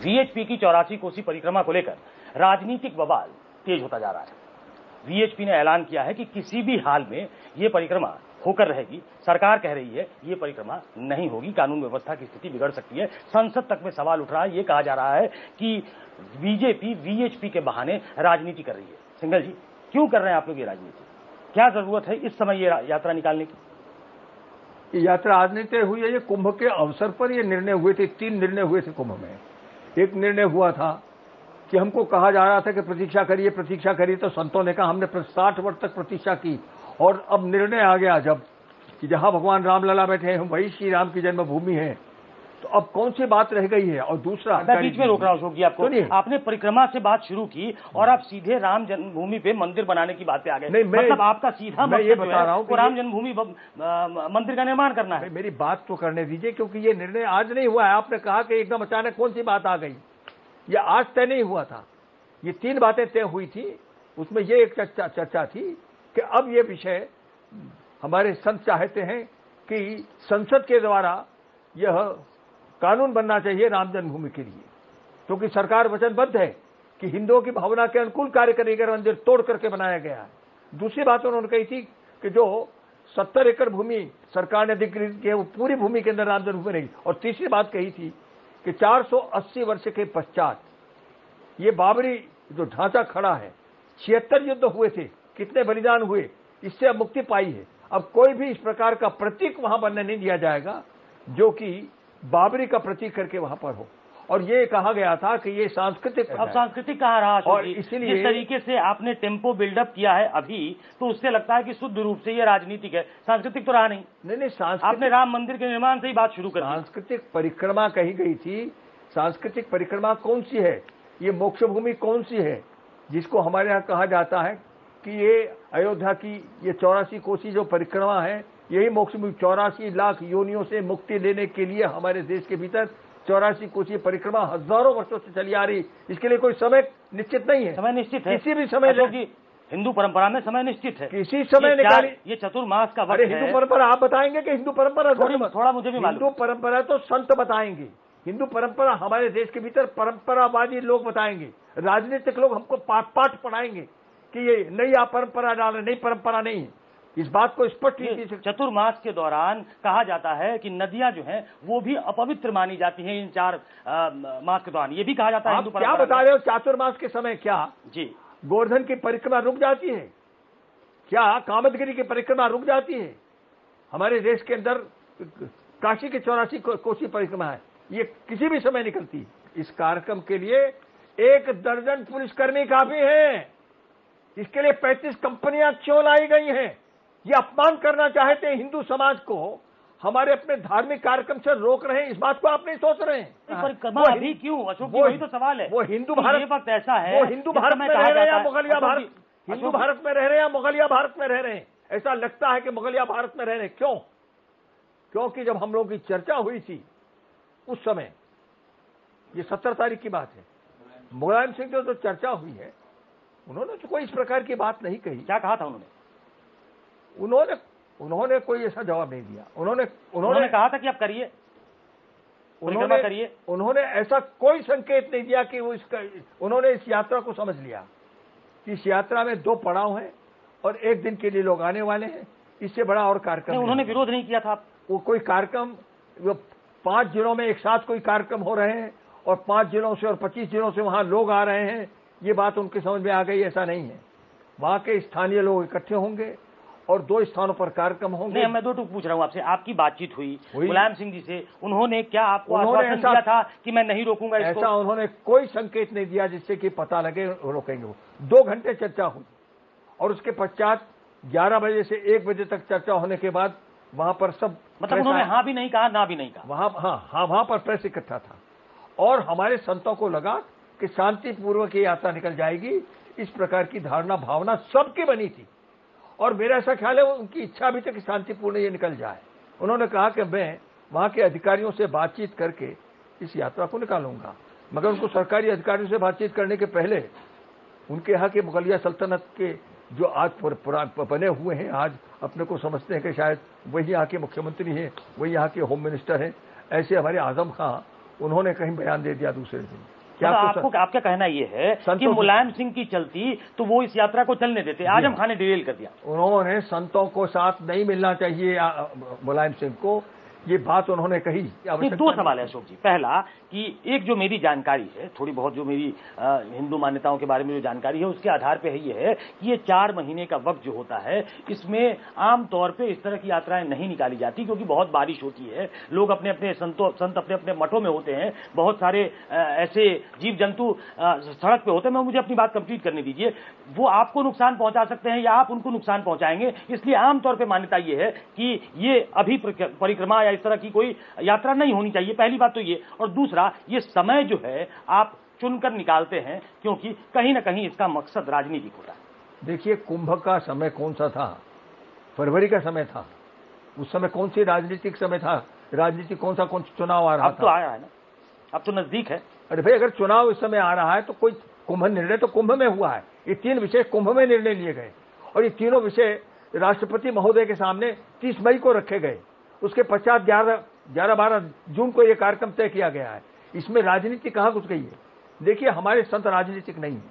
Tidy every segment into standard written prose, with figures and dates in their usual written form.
VHP की 84 कोसी परिक्रमा को लेकर राजनीतिक बवाल तेज होता जा रहा है। वीएचपी ने ऐलान किया है कि किसी भी हाल में ये परिक्रमा होकर रहेगी। सरकार कह रही है ये परिक्रमा नहीं होगी, कानून व्यवस्था की स्थिति बिगड़ सकती है। संसद तक में सवाल उठ रहा है, ये कहा जा रहा है कि बीजेपी वीएचपी के बहाने राजनीति कर रही है। सिंघल जी, क्यों कर रहे हैं आप लोग ये राजनीति? क्या जरूरत है इस समय ये यात्रा निकालने की? यात्रा आज नहीं तय हुई है, ये कुंभ के अवसर पर ये निर्णय हुए थे। 3 निर्णय हुए थे कुंभ में। एक निर्णय हुआ था कि हमको कहा जा रहा था कि प्रतीक्षा करिए, तो संतों ने कहा हमने 60 वर्ष तक प्रतीक्षा की, और अब निर्णय आ गया जब कि जहां भगवान रामलला बैठे हैं वही श्री राम की जन्मभूमि है, तो अब कौन सी बात रह गई है? और दूसरा, मैं बीच में रोक रहा हूं अशोक जी आपको। आपने परिक्रमा से बात शुरू की और आप सीधे राम जन्मभूमि पे मंदिर बनाने की बात पे आ गए। नहीं, मतलब आपका सीधा मैं ये बता रहा हूं कि राम जन्मभूमि मंदिर का निर्माण करना है। मेरी बात तो करने दीजिए, क्योंकि ये निर्णय आज नहीं हुआ है। आपने कहा कि एकदम अचानक कौन सी बात आ गई, ये आज तय नहीं हुआ था। ये 3 बातें तय हुई थी, उसमें ये एक चर्चा थी कि अब ये विषय हमारे संत चाहते हैं कि संसद के द्वारा यह कानून बनना चाहिए राम जन्मभूमि के लिए, क्योंकि सरकार वचनबद्ध है कि हिंदुओं की भावना के अनुकूल कार्य करेगी। मंदिर तोड़ करके बनाया गया है। दूसरी बात उन्होंने कही थी कि जो 70 एकड़ भूमि सरकार ने अधिकृत की है वो पूरी भूमि के अंदर राम जन्मभूमि रहेगी। और तीसरी बात कही थी कि 480 वर्ष के पश्चात ये बाबरी जो ढांचा खड़ा है, 76 युद्ध हुए थे, कितने बलिदान हुए, इससे अब मुक्ति पाई है। अब कोई भी इस प्रकार का प्रतीक वहां बनने नहीं दिया जाएगा जो कि बाबरी का प्रतीक करके वहां पर हो। और ये कहा गया था कि ये सांस्कृतिक, अब सांस्कृतिक कहाँ रहा? और इसलिए जिस तरीके से आपने टेम्पो बिल्डअप किया है अभी, तो उससे लगता है कि शुद्ध रूप से ये राजनीतिक है, सांस्कृतिक तो रहा नहीं। नहीं, आपने राम मंदिर के निर्माण से ही बात शुरू कर दी। सांस्कृतिक परिक्रमा कही गई थी। सांस्कृतिक परिक्रमा कौन सी है? ये मोक्ष भूमि कौन सी है जिसको हमारे यहाँ कहा जाता है कि ये अयोध्या की ये 84 कोसी जो परिक्रमा है, यही मोक्ष भूमि। 84 लाख योनियों से मुक्ति लेने के लिए हमारे देश के भीतर 84 कोसी परिक्रमा हजारों वर्षों से चली आ रही। इसके लिए कोई समय निश्चित नहीं है। समय निश्चित है, किसी भी समय हिंदू परंपरा में समय निश्चित है। किसी समय निकाली। ये चतुर्मास का वक्त है। हिंदू परंपरा आप बताएंगे कि हिंदू परंपरा? थोड़ा मुझे भी मालूम। हिंदू परंपरा तो संत बताएंगे। हिंदू परंपरा हमारे देश के भीतर परंपरावादी लोग बताएंगे। राजनीतिक लोग हमको पाठ पढ़ाएंगे कि ये नई परंपरा डाल रहे, नई परंपरा नहीं है। इस बात को स्पष्ट रीति से चतुर्मास के दौरान कहा जाता है कि नदियां जो हैं वो भी अपवित्र मानी जाती हैं इन 4 मास के दौरान। ये भी कहा जाता है हिंदू परंपरा। क्या बता रहे हो? चातुर्मास के समय क्या जी गोवर्धन की परिक्रमा रुक जाती है? क्या कामदगिरी की परिक्रमा रुक जाती है? हमारे देश के अंदर काशी की 84 कोसी परिक्रमा है, ये किसी भी समय निकलती है। इस कार्यक्रम के लिए 1 दर्जन पुलिसकर्मी काफी है। इसके लिए 35 कंपनियां क्यों लाई गई हैं? ये अपमान करना चाहते हैं हिंदू समाज को, हमारे अपने धार्मिक कार्यक्रम से रोक रहे हैं। इस बात को आप नहीं सोच रहे हैं? परिक्रमा अभी क्यों अशोक जी? वही तो सवाल है। वो हिंदू भारत, ये वक्त ऐसा है, वो हिंदू भारत में रह रहे हैं या मुगलिया भारत? हिंदू भारत में रह रहे हैं या मुगलिया भारत में रह रहे हैं? ऐसा लगता है कि मुगलिया भारत में रह रहे हैं। क्यों? क्योंकि जब हम लोगों की चर्चा हुई थी उस समय, ये 17 तारीख की बात है, मुलायम सिंह जो चर्चा हुई है, उन्होंने तो कोई इस प्रकार की बात नहीं कही। क्या कहा था उन्होंने? उन्होंने कोई ऐसा जवाब नहीं दिया। उन्होंने कहा था कि आप करिए, उन्होंने ऐसा कोई संकेत नहीं दिया कि वो उन्होंने इस यात्रा को समझ लिया कि इस यात्रा में 2 पड़ाव हैं और 1 दिन के लिए लोग आने वाले हैं। इससे बड़ा और कार्यक्रम उन्होंने विरोध नहीं किया था। वो कोई कार्यक्रम 5 जिलों में एक साथ कोई कार्यक्रम हो रहे हैं और 5 जिलों से और 25 जिलों से वहां लोग आ रहे हैं, ये बात उनके समझ में आ गई। ऐसा नहीं है। वहां के स्थानीय लोग इकट्ठे होंगे और 2 स्थानों पर कार्यक्रम होंगे। नहीं, मैं 2 टूक पूछ रहा हूं आपसे। आपकी बातचीत हुई मुलायम सिंह जी से, उन्होंने क्या आपको आश्वासन दिया था कि मैं नहीं रोकूंगा इसको? ऐसा उन्होंने कोई संकेत नहीं दिया जिससे कि पता लगे रोकेंगे। वो 2 घंटे चर्चा हुई और उसके पश्चात 11 बजे से 1 बजे तक चर्चा होने के बाद वहां पर सब, मतलब उन्होंने हाँ भी नहीं कहा, ना भी नहीं कहा। वहां पर प्रेस इकट्ठा था और हमारे संतों को लगा कि शांतिपूर्वक ये यात्रा निकल जाएगी। इस प्रकार की धारणा भावना सबकी बनी थी और मेरा ऐसा ख्याल है उनकी इच्छा भी थी कि शांतिपूर्ण ये निकल जाए। उन्होंने कहा कि मैं वहां के अधिकारियों से बातचीत करके इस यात्रा को निकालूंगा, मगर उनको सरकारी अधिकारियों से बातचीत करने के पहले उनके यहाँ के मुगलिया सल्तनत के जो आज बने हुए हैं, आज अपने को समझते हैं कि शायद वही यहाँ के मुख्यमंत्री हैं, वही यहाँ के होम मिनिस्टर हैं, ऐसे हमारे आजम खां उन्होंने कहीं बयान दे दिया दूसरे दिन। क्या आपका कहना ये है कि मुलायम सिंह की चलती तो वो इस यात्रा को चलने देते, आजम खान ने डिरेल कर दिया। उन्होंने संतों को साथ नहीं मिलना चाहिए मुलायम सिंह को, ये बात उन्होंने कही। दो सवाल है अशोक जी। पहला कि एक जो मेरी जानकारी है, थोड़ी बहुत जो मेरी हिंदू मान्यताओं के बारे में जो जानकारी है उसके आधार पे है ये है कि ये 4 महीने का वक्त जो होता है इसमें आमतौर पे इस तरह की यात्राएं नहीं निकाली जाती, क्योंकि बहुत बारिश होती है, लोग अपने अपने संत अपने अपने मठों में होते हैं, बहुत सारे ऐसे जीव जंतु सड़क पे होते हैं। मैं मुझे अपनी बात कंप्लीट करने दीजिए। वो आपको नुकसान पहुंचा सकते हैं या आप उनको नुकसान पहुंचाएंगे, इसलिए आमतौर पर मान्यता यह है कि ये अभी परिक्रमा या इस तरह की कोई यात्रा नहीं होनी चाहिए। पहली बात तो ये, और दूसरा ये समय जो है आप चुनकर निकालते हैं क्योंकि कहीं ना कहीं इसका मकसद राजनीतिक होता है। देखिए, कुंभ का समय कौन सा था? फरवरी का समय था। उस समय कौन सी राजनीतिक समय था? राजनीतिक कौन सा चुनाव आ रहा था? अब तो आया है ना, अब तो नजदीक है। अरे भाई, अगर चुनाव इस समय आ रहा है तो कोई कुंभ निर्णय तो कुंभ में हुआ है। ये 3 विषय कुंभ में निर्णय लिए गए और ये तीनों विषय राष्ट्रपति महोदय के सामने 30 मई को रखे गए। उसके पश्चात 11-12 जून को यह कार्यक्रम तय किया गया है। इसमें राजनीति कहां घुस गई है? देखिए, हमारे संत राजनीतिक नहीं है।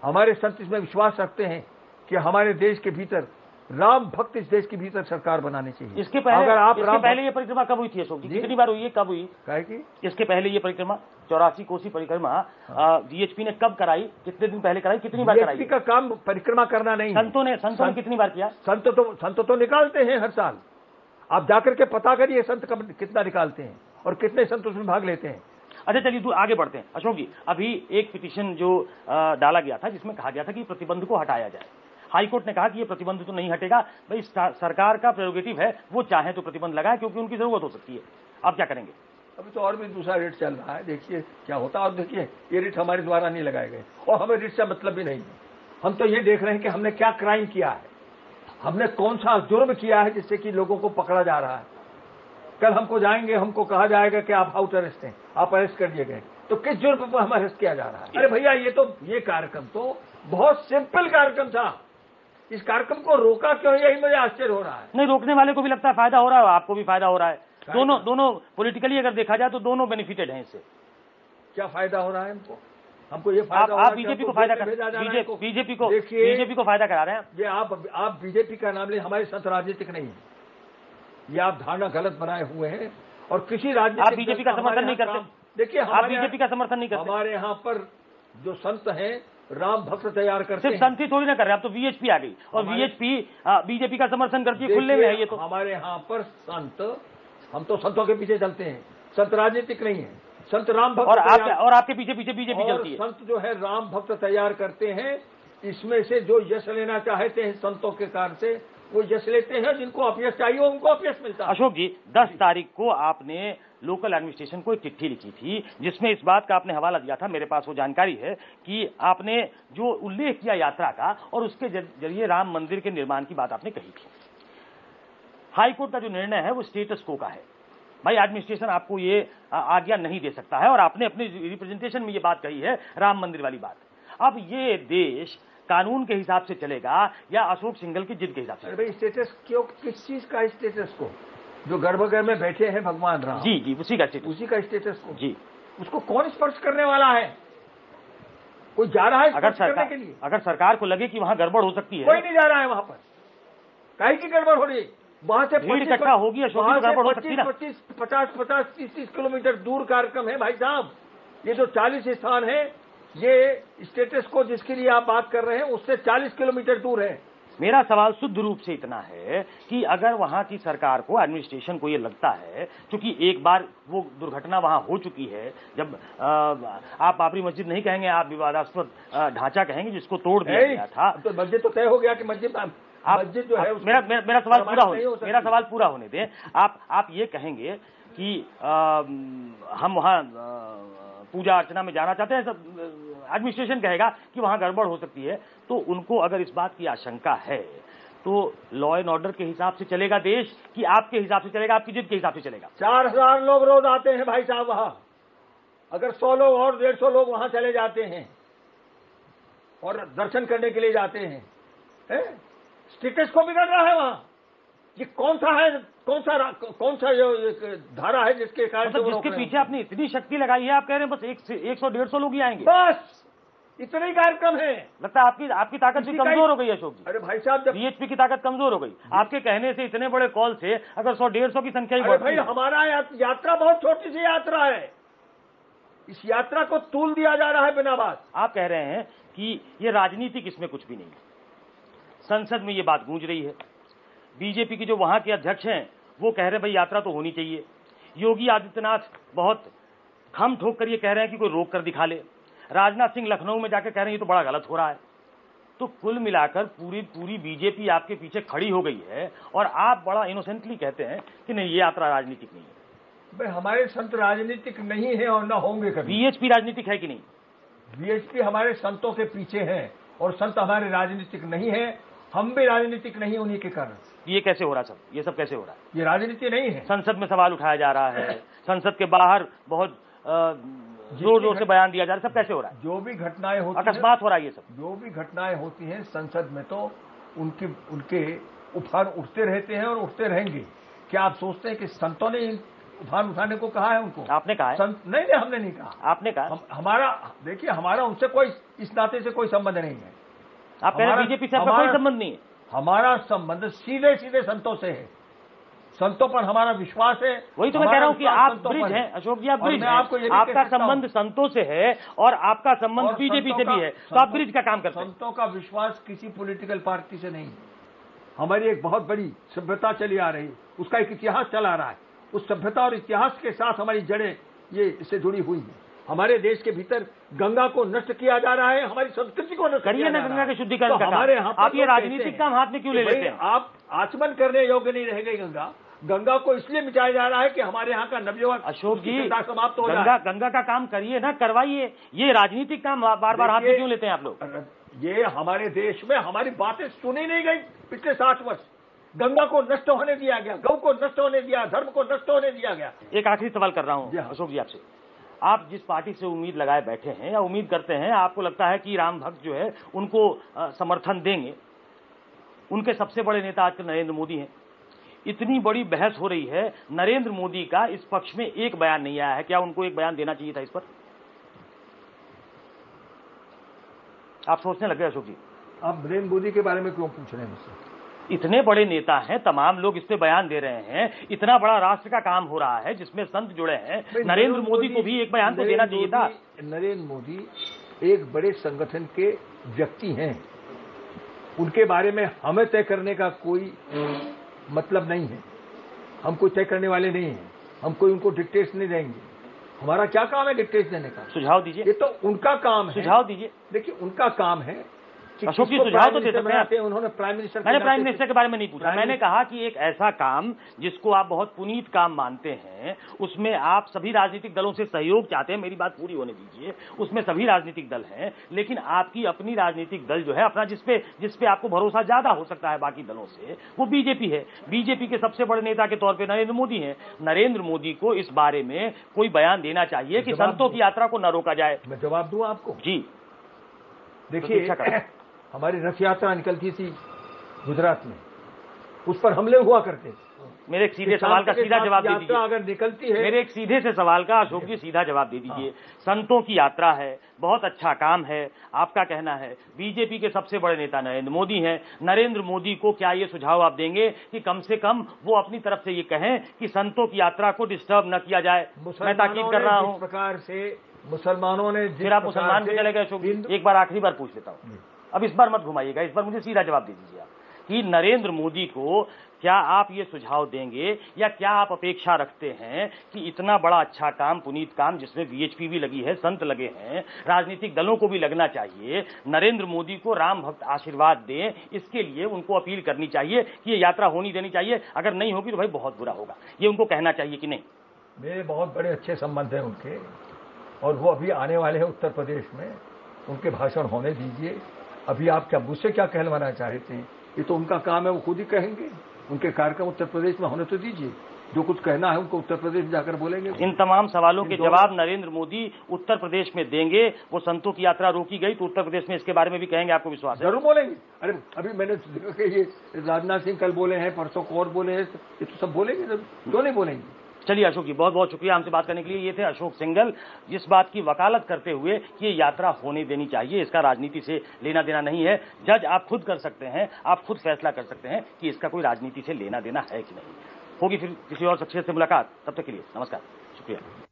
हमारे संत इसमें विश्वास रखते हैं कि हमारे देश के भीतर राम भक्त इस देश के भीतर सरकार बनानी चाहिए। इसके पहले ये परिक्रमा कब हुई थी अशोक जी? कितनी बार हुई है? कब हुई? कि इसके पहले ये परिक्रमा 84 कोसी परिक्रमा वीएचपी ने कब कराई? कितने दिन पहले कराई? कितनी बार कराई? वीएचपी का काम परिक्रमा करना नहीं। संतों ने कितनी बार किया? संत तो निकालते हैं हर साल। आप जाकर के पता करिए संत कब कितना निकालते हैं और कितने संत उसमें भाग लेते हैं। अच्छा, चलिए आगे बढ़ते हैं अशोक जी। अभी एक पिटीशन जो डाला गया था जिसमें कहा गया था कि प्रतिबंध को हटाया जाए। हाईकोर्ट ने कहा कि ये प्रतिबंध तो नहीं हटेगा, भाई सरकार का प्रेरोगेटिव है, वो चाहे तो प्रतिबंध लगाए क्योंकि उनकी जरूरत हो सकती है। आप क्या करेंगे? अभी तो और भी दूसरा रेट चल रहा है, देखिए क्या होता है। और देखिए, ये रेट हमारे द्वारा नहीं लगाए गए और हमें रेट से मतलब भी नहीं है। हम तो ये देख रहे हैं कि हमने क्या क्राइम किया है, हमने कौन सा जुर्म किया है जिससे कि लोगों को पकड़ा जा रहा है। कल हमको जाएंगे, हमको कहा जाएगा कि आप हाउस अरेस्ट हैं, आप अरेस्ट कर दिए गए, तो किस जुर्म पर हमें अरेस्ट किया जा रहा है? अरे भैया, ये कार्यक्रम तो बहुत सिंपल कार्यक्रम था। इस कार्यक्रम को रोका क्यों, यही मुझे आश्चर्य हो रहा है। नहीं, रोकने वाले को भी लगता है फायदा हो रहा है, आपको भी फायदा हो रहा है। दोनों पॉलिटिकली अगर देखा जाए तो दोनों बेनिफिटेड हैं इससे। क्या फायदा हो रहा है हमको ये फायदा? आप बीजेपी को फायदा बीजेपी को फायदा करा रहे हैं। ये आप बीजेपी का नाम ले, हमारे साथ राजनीतिक नहीं है। ये आप धारणा गलत बनाए हुए हैं और किसी राजनीतिक आप बीजेपी का समर्थन नहीं करते। देखिए, आप बीजेपी का समर्थन नहीं करते। हमारे यहाँ पर जो संत हैं राम भक्त तैयार करते सिर्फ संत ही थोड़ी ना कर रहे, अब तो वीएचपी आ गई और वीएचपी बीजेपी का समर्थन करती है खुले में है। ये तो हमारे यहाँ पर संत, हम तो संतों के पीछे चलते हैं। संत राजनीतिक नहीं है, संत राम भक्त और आपके पीछे बीजेपी चलती है। संत जो है राम भक्त तैयार करते हैं। इसमें से जो यश लेना चाहते हैं संतों के कार्य से, वो यश लेते हैं। जिनको अपयश चाहिए उनको अपयश मिलता है। अशोक जी, 10 तारीख को आपने लोकल एडमिनिस्ट्रेशन को एक चिट्ठी लिखी थी जिसमें इस बात का आपने हवाला दिया था, मेरे पास वो जानकारी है, कि आपने जो उल्लेख किया यात्रा का और उसके जरिए राम मंदिर के निर्माण की बात आपने कही थी। हाईकोर्ट का जो निर्णय है वो स्टेटस को का है। भाई, एडमिनिस्ट्रेशन आपको ये आज्ञा नहीं दे सकता है और आपने अपने रिप्रेजेंटेशन में ये बात कही है, राम मंदिर वाली बात। अब ये देश कानून के हिसाब से चलेगा या अशोक सिंघल की जिद के हिसाब से? भाई, स्टेटस क्यों? किस चीज का स्टेटस को? जो गर्भगृह में बैठे हैं भगवान राम, जी उसी का स्टेटस को जी। उसको कौन स्पर्श करने वाला है? कोई जा रहा है स्पर्श करने के लिए? अगर सरकार को लगे कि वहां गड़बड़ हो सकती है, कोई नहीं जा रहा है वहां पर। काहे की गड़बड़ हो रही है? वहां से भीड़ इकट्ठा होगी, अशोक, गड़बड़ हो सकती है ना। 50-30 किलोमीटर दूर कार्यक्रम है भाई साहब। ये जो 40 स्थान है, ये स्टेटस को जिसके लिए आप बात कर रहे हैं उससे 40 किलोमीटर दूर है। मेरा सवाल शुद्ध रूप से इतना है कि अगर वहां की सरकार को, एडमिनिस्ट्रेशन को ये लगता है, क्योंकि एक बार वो दुर्घटना वहां हो चुकी है, जब आप बाबरी मस्जिद नहीं कहेंगे, आप विवादास्पद ढांचा कहेंगे जिसको तोड़ दिया गया था, तो मस्जिद तो तय हो गया कि मस्जिद जो है। मेरा सवाल पूरा होने दें। आप ये कहेंगे कि हम वहां पूजा अर्चना में जाना चाहते हैं, एडमिनिस्ट्रेशन कहेगा कि वहां गड़बड़ हो सकती है, तो उनको अगर इस बात की आशंका है तो लॉ एंड ऑर्डर के हिसाब से चलेगा देश कि आपके हिसाब से चलेगा, आपकी जिद के हिसाब से चलेगा? 4000 लोग रोज आते हैं भाई साहब वहां। अगर 100 लोग और 150 लोग वहां चले जाते हैं और दर्शन करने के लिए जाते हैं, स्टेटस को बिगड़ रहा है वहां। ये कौन सा जो धारा है जिसके कारण मतलब जिसके पीछे आपने इतनी शक्ति लगाई है, आप कह रहे हैं बस 100-150 लोग ही आएंगे, बस इतने ही कार्यक्रम है। लगता है आपकी ताकत भी कमजोर हो गई अशोक जी। अरे भाई साहब, जब वीएचपी की ताकत कमजोर हो गई आपके कहने से, इतने बड़े कॉल से अगर 100-150 की संख्या ही अरे भाई, हमारा यात्रा बहुत छोटी सी यात्रा है, इस यात्रा को तूल दिया जा रहा है बिना बात। आप कह रहे हैं कि ये राजनीतिक, इसमें कुछ भी नहीं है। संसद में ये बात गूंज रही है, बीजेपी के जो वहां के अध्यक्ष हैं वो कह रहे हैं भाई यात्रा तो होनी चाहिए। योगी आदित्यनाथ बहुत खम ठोक कर ये कह रहे हैं कि कोई रोक कर दिखा ले। राजनाथ सिंह लखनऊ में जाकर कह रहे हैं ये तो बड़ा गलत हो रहा है। तो कुल मिलाकर पूरी बीजेपी आपके पीछे खड़ी हो गई है और आप बड़ा इनोसेंटली कहते हैं कि नहीं, ये यात्रा राजनीतिक नहीं है। भाई, हमारे संत राजनीतिक नहीं है और न होंगे कभी। वीएचपी राजनीतिक है कि नहीं? वीएचपी हमारे संतों के पीछे है और संत हमारे राजनीतिक नहीं है, हम भी राजनीतिक नहीं उन्हीं के कारण। ये कैसे हो रहा सब? ये सब कैसे हो रहा है? ये राजनीति नहीं है। संसद में सवाल उठाया जा रहा है, संसद के बाहर बहुत जोर जोर से बयान दिया जा रहा है, सब कैसे हो रहा है? जो भी घटनाएं होती हैं, अकस्मात हो रहा है ये सब। जो भी घटनाएं होती हैं संसद में, तो उनके उफान उठते रहते हैं और उठते रहेंगे। क्या आप सोचते हैं कि संतों ने उफान उठाने को कहा है उनको? आपने कहा है? नहीं, हमने नहीं कहा। आपने कहा? हमारा देखिए, हमारा उनसे कोई इस नाते से कोई संबंध नहीं है। आप कह रहे हैं बीजेपी से आपका कोई संबंध नहीं है? हमारा संबंध सीधे संतों से है, संतों पर हमारा विश्वास है। वही तो मैं कह रहा हूं कि आप ब्रिज हैं अशोक जी, आप ब्रिज हैं। आपका संबंध संतों से है और आपका संबंध बीजेपी से भी है, तो आप ब्रिज का काम करते हैं। संतों का विश्वास किसी पॉलिटिकल पार्टी से नहीं है। हमारी एक बहुत बड़ी सभ्यता चली आ रही, उसका एक इतिहास चला आ रहा है। उस सभ्यता और इतिहास के साथ हमारी जड़ें ये इससे जुड़ी हुई हैं। हमारे देश के भीतर गंगा को नष्ट किया जा रहा है, हमारी संस्कृति को नष्ट करिए ना गंगा के शुद्धिकरण तो का हमारे काम। यहाँ आप ये राजनीतिक काम हाथ में क्यों ले लेते हैं? आप आचमन करने योग्य नहीं रह गई गंगा को इसलिए मिटाया जा रहा है कि हमारे यहाँ का नवयुवक अशोक जी समाप्त हो जाए। गंगा का काम करिए ना, करवाइए। ये राजनीतिक काम बार बार हाथ में क्यों लेते हैं आप लोग? ये हमारे देश में हमारी बातें सुनी नहीं गई पिछले 60 वर्ष। गंगा को नष्ट होने दिया गया, गौ को नष्ट होने दिया, धर्म को नष्ट होने दिया गया। एक आखिरी सवाल कर रहा हूं अशोक जी आपसे। आप जिस पार्टी से उम्मीद लगाए बैठे हैं या उम्मीद करते हैं, आपको लगता है कि राम भक्त जो है उनको समर्थन देंगे। उनके सबसे बड़े नेता आजकल नरेंद्र मोदी हैं। इतनी बड़ी बहस हो रही है, नरेंद्र मोदी का इस पक्ष में एक बयान नहीं आया है। क्या उनको एक बयान देना चाहिए था इस पर? आप सोचने लगे अशोक जी? आप नरेंद्र मोदी के बारे में क्यों पूछ रहे हैं मुझसे? इतने बड़े नेता हैं, तमाम लोग इस पे बयान दे रहे हैं, इतना बड़ा राष्ट्र का काम हो रहा है जिसमें संत जुड़े हैं, नरेंद्र मोदी को भी एक बयान तो देना चाहिए था। नरेंद्र मोदी एक बड़े संगठन के व्यक्ति हैं, उनके बारे में हमें तय करने का कोई मतलब नहीं है। हम कोई तय करने वाले नहीं हैं, हम कोई उनको डिक्टेट नहीं देंगे। हमारा क्या काम है डिक्टेट देने का? सुझाव दीजिए। ये तो उनका काम है। सुझाव दीजिए। देखिए, उनका काम है। अशोक जी सुझाव तो दे सकते हैं। उन्होंने प्राइम मिनिस्टर, मैंने प्राइम मिनिस्टर के बारे में नहीं पूछा। मैंने कहा कि एक ऐसा काम जिसको आप बहुत पुनीत काम मानते हैं, उसमें आप सभी राजनीतिक दलों से सहयोग चाहते हैं। मेरी बात पूरी होने दीजिए। उसमें सभी राजनीतिक दल हैं, लेकिन आपकी अपनी राजनीतिक दल जो है अपना, जिसपे आपको भरोसा ज्यादा हो सकता है बाकी दलों से, वो बीजेपी है। बीजेपी के सबसे बड़े नेता के तौर पर नरेंद्र मोदी हैं। नरेंद्र मोदी को इस बारे में कोई बयान देना चाहिए कि संतों की यात्रा को न रोका जाए। मैं जवाब दूं आपको? जी देखिए, हमारी रथ यात्रा निकलती थी गुजरात में, उस पर हमले हुआ करते। मेरे एक सीधे सवाल का सीधा जवाब दे दीजिए। अगर निकलती है, मेरे एक सीधे से सवाल का अशोक जी सीधा जवाब दे दीजिए। संतों की यात्रा है, बहुत अच्छा काम है, आपका कहना है। बीजेपी के सबसे बड़े नेता नरेंद्र मोदी हैं। नरेंद्र मोदी को क्या ये सुझाव आप देंगे कि कम से कम वो अपनी तरफ से ये कहें कि संतों की यात्रा को डिस्टर्ब न किया जाए? मैं ताकीद कर रहा हूं। जिस प्रकार से मुसलमानों ने, फिर आप मुसलमान भी चले गए अशोक जी। एक बार आखिरी बार पूछ लेता हूं, अब इस बार मत घुमाइएगा, इस बार मुझे सीधा जवाब दे दीजिए कि नरेंद्र मोदी को क्या आप ये सुझाव देंगे या क्या आप अपेक्षा रखते हैं कि इतना बड़ा अच्छा काम, पुनीत काम, जिसमें वीएचपी भी लगी है, संत लगे हैं, राजनीतिक दलों को भी लगना चाहिए, नरेंद्र मोदी को राम भक्त आशीर्वाद दें, इसके लिए उनको अपील करनी चाहिए कि ये यात्रा होनी देनी चाहिए? अगर नहीं होगी तो भाई बहुत बुरा होगा, ये उनको कहना चाहिए कि नहीं? मेरे बहुत बड़े अच्छे संबंध हैं उनके, और वो अभी आने वाले हैं उत्तर प्रदेश में, उनके भाषण होने दीजिए। अभी आप क्या मुझसे क्या कहलवाना चाहते हैं? ये तो उनका काम है, वो खुद ही कहेंगे। उनके कार्यक्रम उत्तर प्रदेश में होने तो दीजिए। जो कुछ कहना है उनको उत्तर प्रदेश में जाकर बोलेंगे। इन तमाम सवालों के जवाब नरेंद्र मोदी उत्तर प्रदेश में देंगे। वो संतों की यात्रा रोकी गई तो उत्तर प्रदेश में इसके बारे में भी कहेंगे, आपको विश्वास है? जरूर बोलेंगे। अरे अभी मैंने देखा कि ये राजनाथ सिंह कल बोले हैं, परसों को और बोले हैं, ये तो सब बोलेंगे, क्यों नहीं बोलेंगे। चलिए अशोक जी, बहुत बहुत शुक्रिया हमसे बात करने के लिए। ये थे अशोक सिंघल, जिस बात की वकालत करते हुए कि ये यात्रा होने देनी चाहिए, इसका राजनीति से लेना देना नहीं है। जज आप खुद कर सकते हैं, आप खुद फैसला कर सकते हैं कि इसका कोई राजनीति से लेना देना है कि नहीं। होगी फिर किसी और शख्सियत से मुलाकात, तब तक के लिए नमस्कार, शुक्रिया।